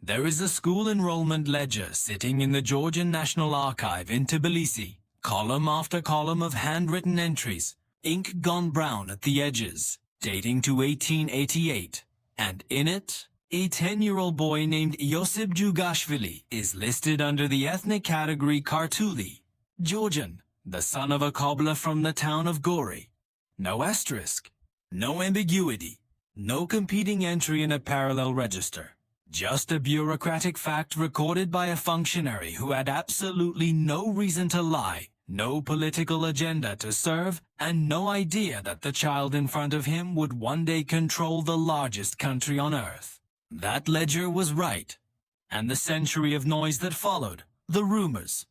There is a school enrollment ledger sitting in the Georgian National Archive in Tbilisi, column after column of handwritten entries, ink gone brown at the edges, dating to 1888, and in it, a 10-year-old boy named Josip Jugashvili is listed under the ethnic category Kartuli, Georgian, the son of a cobbler from the town of Gori. No asterisk, no ambiguity, no competing entry in a parallel register. Just a bureaucratic fact recorded by a functionary who had absolutely no reason to lie, no political agenda to serve, and no idea that the child in front of him would one day control the largest country on earth. That ledger was right. And the century of noise that followed, the rumors,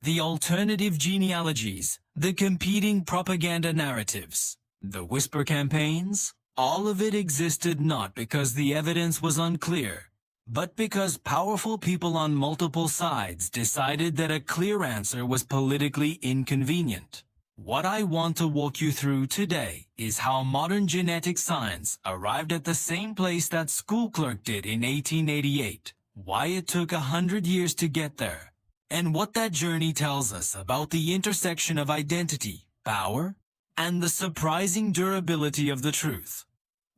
the alternative genealogies, the competing propaganda narratives, the whisper campaigns, all of it existed not because the evidence was unclear, but because powerful people on multiple sides decided that a clear answer was politically inconvenient. What I want to walk you through today is how modern genetic science arrived at the same place that school clerk did in 1888, why it took 100 years to get there, and what that journey tells us about the intersection of identity, power, and the surprising durability of the truth.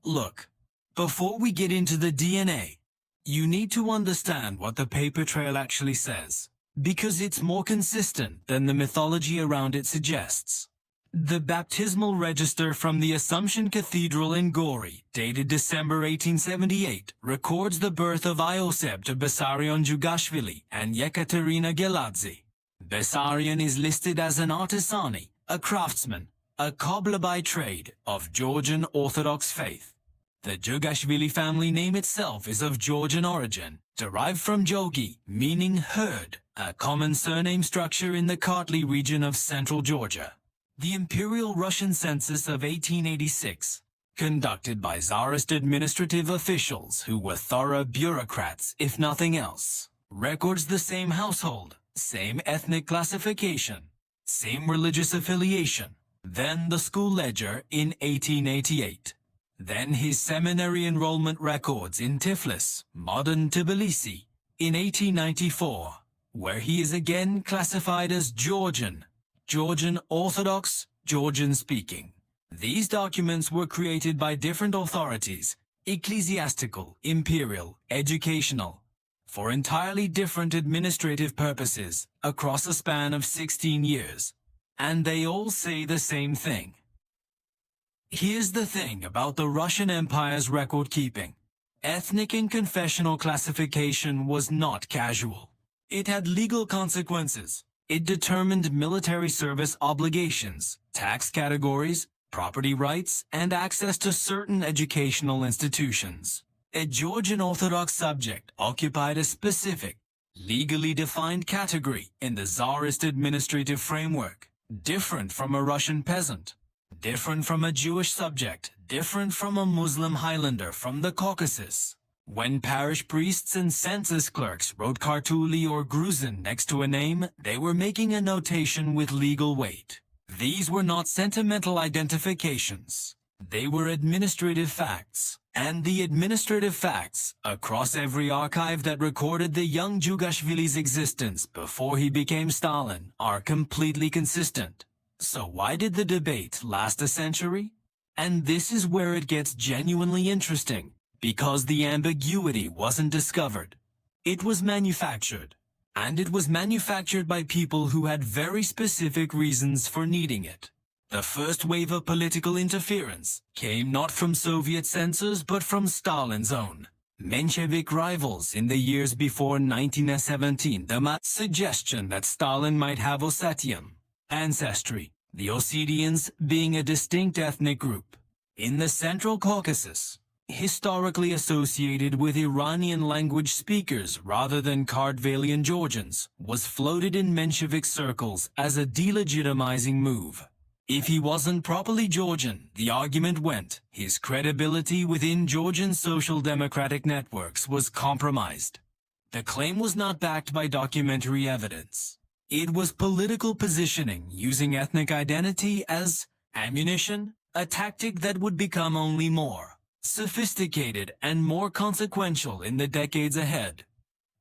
Look, before we get into the DNA, you need to understand what the paper trail actually says, because it's more consistent than the mythology around it suggests. The baptismal register from the Assumption Cathedral in Gori, dated December 1878, records the birth of Ioseb to Bessarion Jugashvili and Yekaterina Geladze. Bessarion is listed as an artisani, a craftsman, a cobbler by trade, of Georgian Orthodox faith. The Jugashvili family name itself is of Georgian origin, derived from Jogi, meaning herd, a common surname structure in the Kartli region of central Georgia. The Imperial Russian census of 1886, conducted by Tsarist administrative officials who were thorough bureaucrats if nothing else, records the same household, same ethnic classification, same religious affiliation. Then the school ledger in 1888. Then his seminary enrollment records in Tiflis, modern Tbilisi, in 1894, where he is again classified as Georgian, Georgian Orthodox, Georgian-speaking. These documents were created by different authorities, ecclesiastical, imperial, educational, for entirely different administrative purposes across a span of 16 years. And they all say the same thing. Here's the thing about the Russian Empire's record-keeping. Ethnic and confessional classification was not casual. It had legal consequences. It determined military service obligations, tax categories, property rights, and access to certain educational institutions. A Georgian Orthodox subject occupied a specific, legally defined category in the Tsarist administrative framework. Different from a Russian peasant, different from a Jewish subject, different from a Muslim Highlander from the Caucasus. When parish priests and census clerks wrote Kartuli or Gruzin next to a name, they were making a notation with legal weight. These were not sentimental identifications. They were administrative facts. And the administrative facts, across every archive that recorded the young Jugashvili's existence before he became Stalin, are completely consistent. So why did the debate last a century? And this is where it gets genuinely interesting, because the ambiguity wasn't discovered. It was manufactured. And it was manufactured by people who had very specific reasons for needing it. The first wave of political interference came not from Soviet censors but from Stalin's own Menshevik rivals in the years before 1917. The suggestion that Stalin might have Ossetian ancestry, the Ossetians being a distinct ethnic group in the Central Caucasus, historically associated with Iranian language speakers rather than Kartvelian Georgians, was floated in Menshevik circles as a delegitimizing move. If he wasn't properly Georgian, the argument went, his credibility within Georgian social democratic networks was compromised. The claim was not backed by documentary evidence. It was political positioning using ethnic identity as ammunition, a tactic that would become only more sophisticated and more consequential in the decades ahead.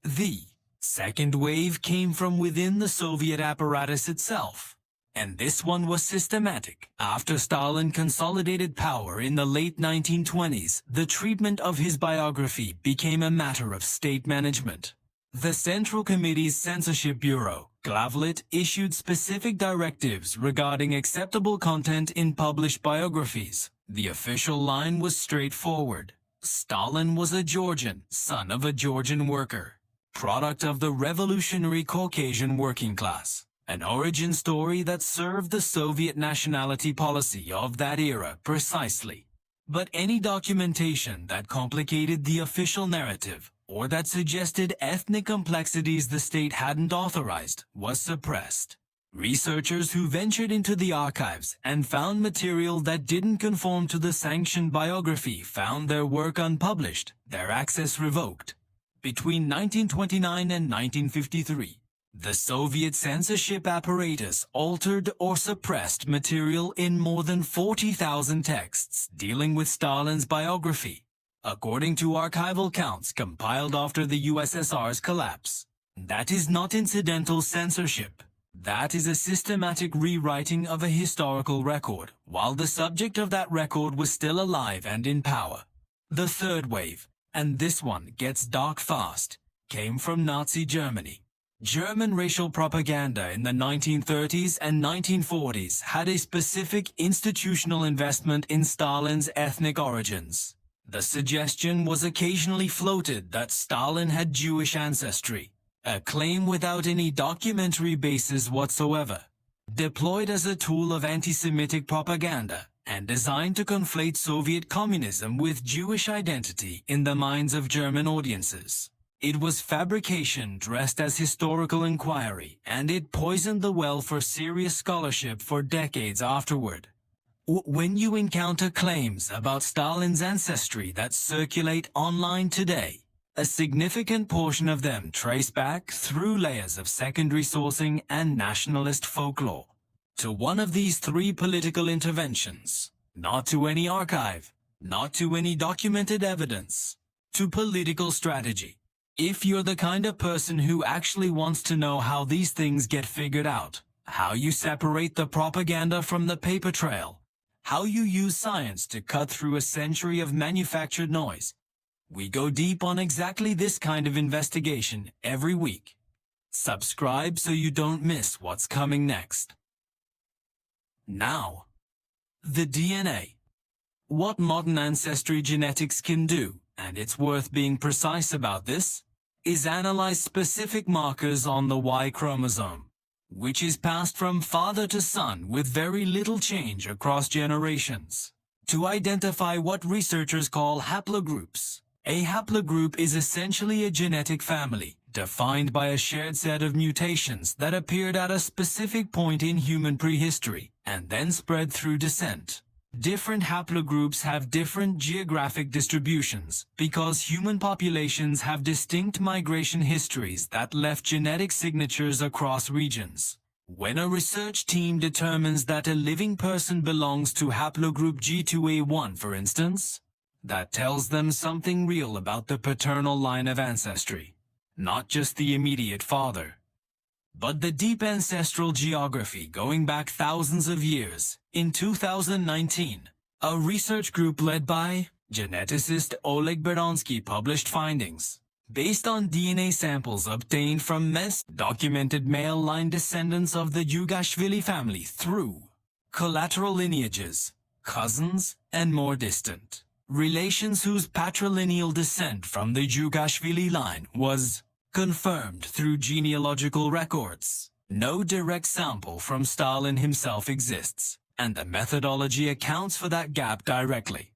The second wave came from within the Soviet apparatus itself. And this one was systematic. After Stalin consolidated power in the late 1920s, the treatment of his biography became a matter of state management. The Central Committee's Censorship Bureau, Glavlit, issued specific directives regarding acceptable content in published biographies. The official line was straightforward. Stalin was a Georgian, son of a Georgian worker, product of the revolutionary Caucasian working class. An origin story that served the Soviet nationality policy of that era precisely. But any documentation that complicated the official narrative or that suggested ethnic complexities the state hadn't authorized was suppressed. Researchers who ventured into the archives and found material that didn't conform to the sanctioned biography found their work unpublished, their access revoked. Between 1929 and 1953, the Soviet censorship apparatus altered or suppressed material in more than 40,000 texts dealing with Stalin's biography, according to archival counts compiled after the USSR's collapse. That is not incidental censorship. That is a systematic rewriting of a historical record, while the subject of that record was still alive and in power. The third wave, and this one gets dark fast, came from Nazi Germany. German racial propaganda in the 1930s and 1940s had a specific institutional investment in Stalin's ethnic origins. The suggestion was occasionally floated that Stalin had Jewish ancestry, a claim without any documentary basis whatsoever, deployed as a tool of anti-Semitic propaganda and designed to conflate Soviet communism with Jewish identity in the minds of German audiences. It was fabrication dressed as historical inquiry, and it poisoned the well for serious scholarship for decades afterward. When you encounter claims about Stalin's ancestry that circulate online today, a significant portion of them trace back through layers of secondary sourcing and nationalist folklore to one of these three political interventions, not to any archive, not to any documented evidence, to political strategy. If you're the kind of person who actually wants to know how these things get figured out, how you separate the propaganda from the paper trail, how you use science to cut through a century of manufactured noise, we go deep on exactly this kind of investigation every week. Subscribe so you don't miss what's coming next. Now, the DNA. What modern ancestry genetics can do, and it's worth being precise about this, is analyze specific markers on the Y chromosome, which is passed from father to son with very little change across generations, to identify what researchers call haplogroups. A haplogroup is essentially a genetic family, defined by a shared set of mutations that appeared at a specific point in human prehistory, and then spread through descent. Different haplogroups have different geographic distributions because human populations have distinct migration histories that left genetic signatures across regions. When a research team determines that a living person belongs to haplogroup G2A1, for instance, that tells them something real about the paternal line of ancestry, not just the immediate father, but the deep ancestral geography going back thousands of years. In 2019, a research group led by geneticist Oleg Beronsky published findings based on DNA samples obtained from documented male line descendants of the Jugashvili family through collateral lineages, cousins, and more distant relations whose patrilineal descent from the Jugashvili line was confirmed through genealogical records. No direct sample from Stalin himself exists, and the methodology accounts for that gap directly.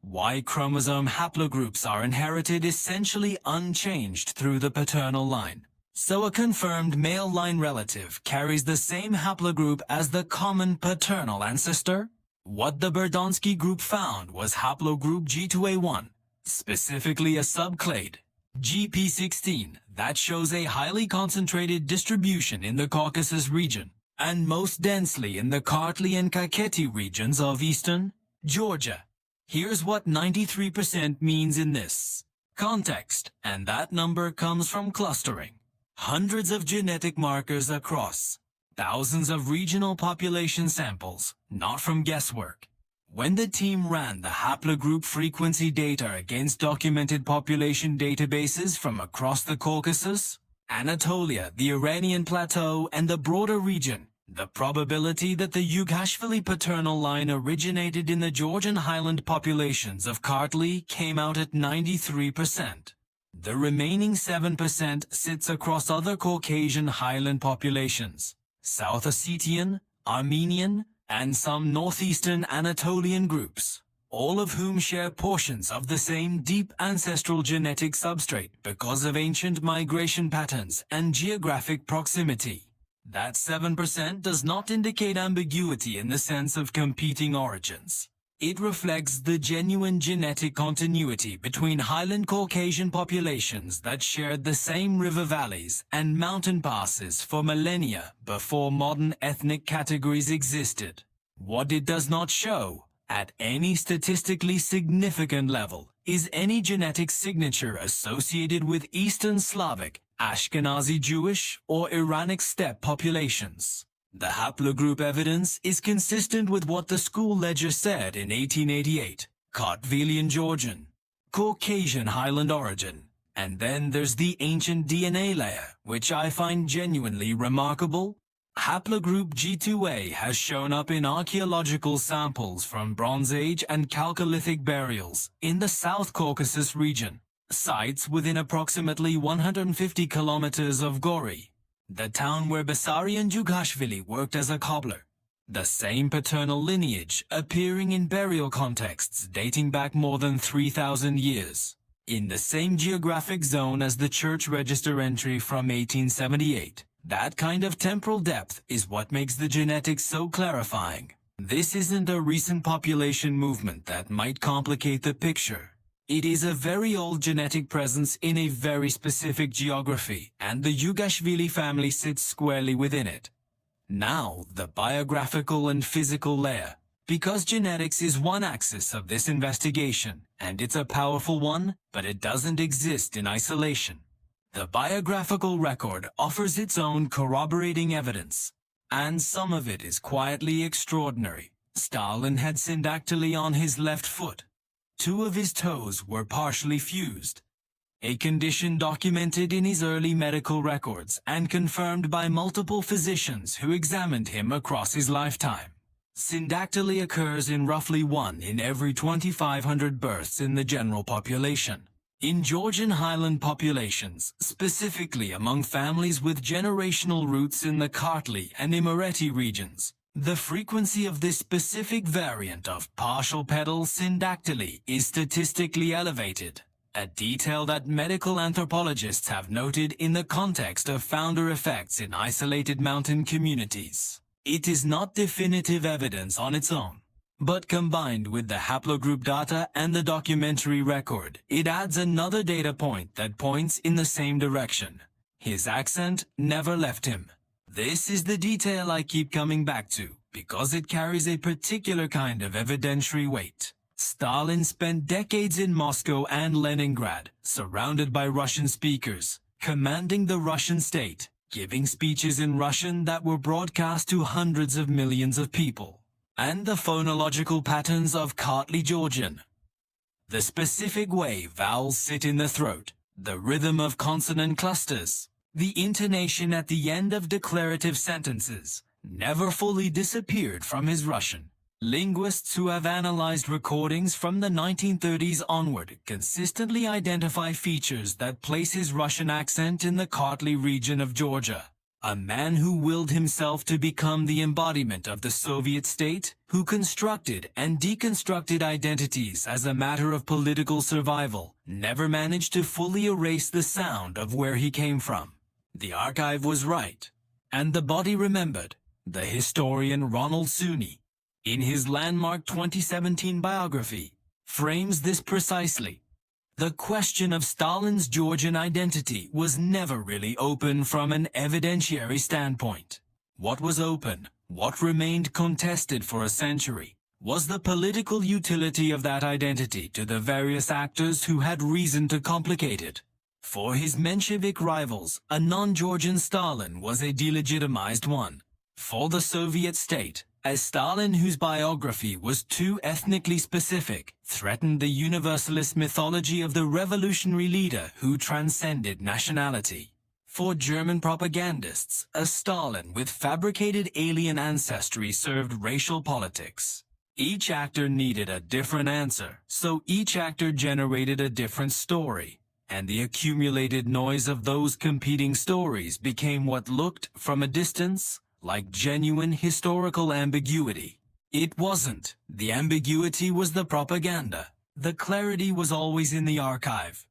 Y chromosome haplogroups are inherited essentially unchanged through the paternal line. So a confirmed male line relative carries the same haplogroup as the common paternal ancestor. What the Beronsky group found was haplogroup G2A1, specifically a subclade, GP16, that shows a highly concentrated distribution in the Caucasus region, and most densely in the Kartli and Kakheti regions of eastern Georgia. Here's what 93% means in this context, and that number comes from clustering. Hundreds of genetic markers across thousands of regional population samples, not from guesswork. When the team ran the haplogroup frequency data against documented population databases from across the Caucasus, Anatolia, the Iranian Plateau, and the broader region, the probability that the Yugashvili paternal line originated in the Georgian highland populations of Kartli came out at 93%. The remaining 7% sits across other Caucasian highland populations, South Ossetian, Armenian, and some northeastern Anatolian groups, all of whom share portions of the same deep ancestral genetic substrate because of ancient migration patterns and geographic proximity. That 7% does not indicate ambiguity in the sense of competing origins. It reflects the genuine genetic continuity between highland Caucasian populations that shared the same river valleys and mountain passes for millennia before modern ethnic categories existed. What it does not show, at any statistically significant level, is any genetic signature associated with Eastern Slavic, Ashkenazi Jewish, or Iranic steppe populations. The haplogroup evidence is consistent with what the school ledger said in 1888, Kartvelian Georgian, Caucasian Highland origin, and then there's the ancient DNA layer, which I find genuinely remarkable. Haplogroup G2A has shown up in archaeological samples from Bronze Age and Chalcolithic burials in the South Caucasus region, sites within approximately 150 kilometers of Gori, the town where Bessarion Jugashvili worked as a cobbler. The same paternal lineage appearing in burial contexts dating back more than 3,000 years, in the same geographic zone as the church register entry from 1878. That kind of temporal depth is what makes the genetics so clarifying. This isn't a recent population movement that might complicate the picture. It is a very old genetic presence in a very specific geography, and the Yugashvili family sits squarely within it. Now, the biographical and physical layer. Because genetics is one axis of this investigation, and it's a powerful one, but it doesn't exist in isolation. The biographical record offers its own corroborating evidence, and some of it is quietly extraordinary. Stalin had syndactyly on his left foot. 2 of his toes were partially fused, a condition documented in his early medical records and confirmed by multiple physicians who examined him across his lifetime. Syndactyly occurs in roughly 1 in every 2,500 births in the general population. In Georgian highland populations, specifically among families with generational roots in the Kartli and Imereti regions, the frequency of this specific variant of partial pedal syndactyly is statistically elevated, a detail that medical anthropologists have noted in the context of founder effects in isolated mountain communities. It is not definitive evidence on its own, but combined with the haplogroup data and the documentary record, it adds another data point that points in the same direction. His accent never left him. This is the detail I keep coming back to, because it carries a particular kind of evidentiary weight. Stalin spent decades in Moscow and Leningrad, surrounded by Russian speakers, commanding the Russian state, giving speeches in Russian that were broadcast to hundreds of millions of people. And the phonological patterns of Kartli Georgian. The specific way vowels sit in the throat, the rhythm of consonant clusters, the intonation at the end of declarative sentences, never fully disappeared from his Russian. Linguists who have analyzed recordings from the 1930s onward consistently identify features that place his Russian accent in the Kartli region of Georgia. A man who willed himself to become the embodiment of the Soviet state, who constructed and deconstructed identities as a matter of political survival, never managed to fully erase the sound of where he came from. The archive was right, and the body remembered. The historian Ronald Suney, in his landmark 2017 biography, frames this precisely. The question of Stalin's Georgian identity was never really open from an evidentiary standpoint. What was open, what remained contested for a century, was the political utility of that identity to the various actors who had reason to complicate it. For his Menshevik rivals, a non-Georgian Stalin was a delegitimized one. For the Soviet state, a Stalin whose biography was too ethnically specific threatened the universalist mythology of the revolutionary leader who transcended nationality. For German propagandists, a Stalin with fabricated alien ancestry served racial politics. Each actor needed a different answer, so each actor generated a different story, and the accumulated noise of those competing stories became what looked, from a distance, like genuine historical ambiguity. It wasn't. The ambiguity was the propaganda. The clarity was always in the archive.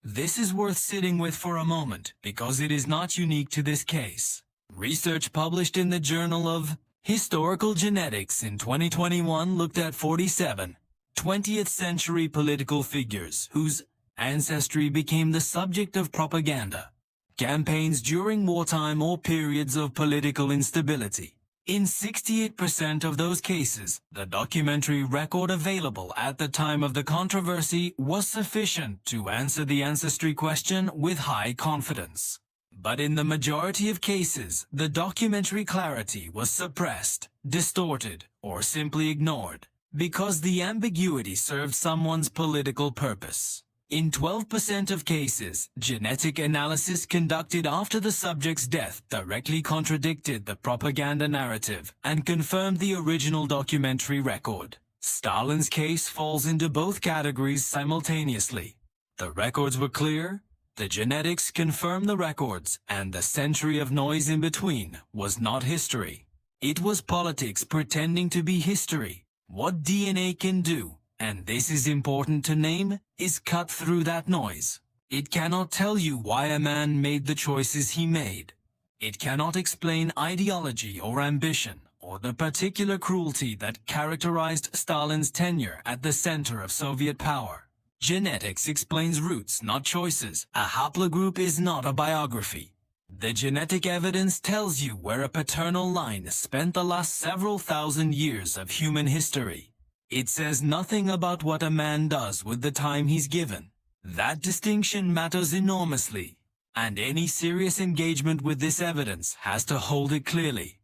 This is worth sitting with for a moment, because it is not unique to this case. Research published in the Journal of Historical Genetics in 2021 looked at 47 20th century political figures whose ancestry became the subject of propaganda campaigns during wartime or periods of political instability. In 68% of those cases, the documentary record available at the time of the controversy was sufficient to answer the ancestry question with high confidence. But in the majority of cases, the documentary clarity was suppressed, distorted, or simply ignored, because the ambiguity served someone's political purpose. In 12% of cases, genetic analysis conducted after the subject's death directly contradicted the propaganda narrative and confirmed the original documentary record. Stalin's case falls into both categories simultaneously. The records were clear, the genetics confirmed the records, and the century of noise in between was not history. It was politics pretending to be history. What DNA can do, and this is important to name, is cut through that noise. It cannot tell you why a man made the choices he made. It cannot explain ideology or ambition, or the particular cruelty that characterized Stalin's tenure at the center of Soviet power. Genetics explains roots, not choices. A haplogroup is not a biography. The genetic evidence tells you where a paternal line spent the last several thousand years of human history. It says nothing about what a man does with the time he's given. That distinction matters enormously, and any serious engagement with this evidence has to hold it clearly.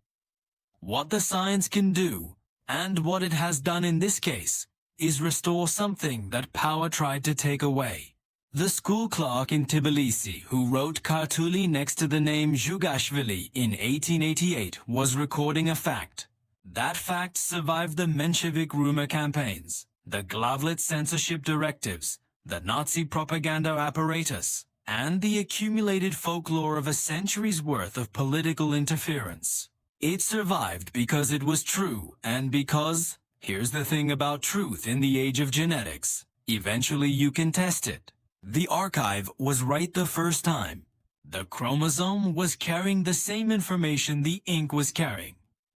What the science can do, and what it has done in this case, is restore something that power tried to take away. The school clerk in Tbilisi who wrote Kartuli next to the name Zhugashvili in 1888 was recording a fact. That fact survived the Menshevik rumor campaigns, the Glavlit censorship directives, the Nazi propaganda apparatus, and the accumulated folklore of a century's worth of political interference. It survived because it was true, and because, here's the thing about truth in the age of genetics, eventually you can test it. The archive was right the first time. The chromosome was carrying the same information the ink was carrying.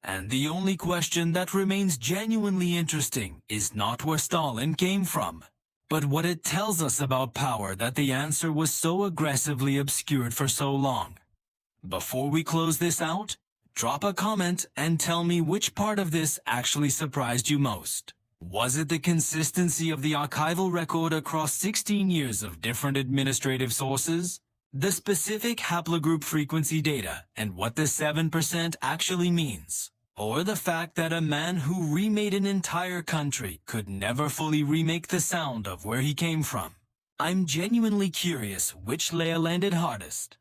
And the only question that remains genuinely interesting is not where Stalin came from, but what it tells us about power that the answer was so aggressively obscured for so long. Before we close this out, drop a comment and tell me which part of this actually surprised you most. Was it the consistency of the archival record across 16 years of different administrative sources? The specific haplogroup frequency data and what the 7% actually means? Or the fact that a man who remade an entire country could never fully remake the sound of where he came from? I'm genuinely curious which layer landed hardest.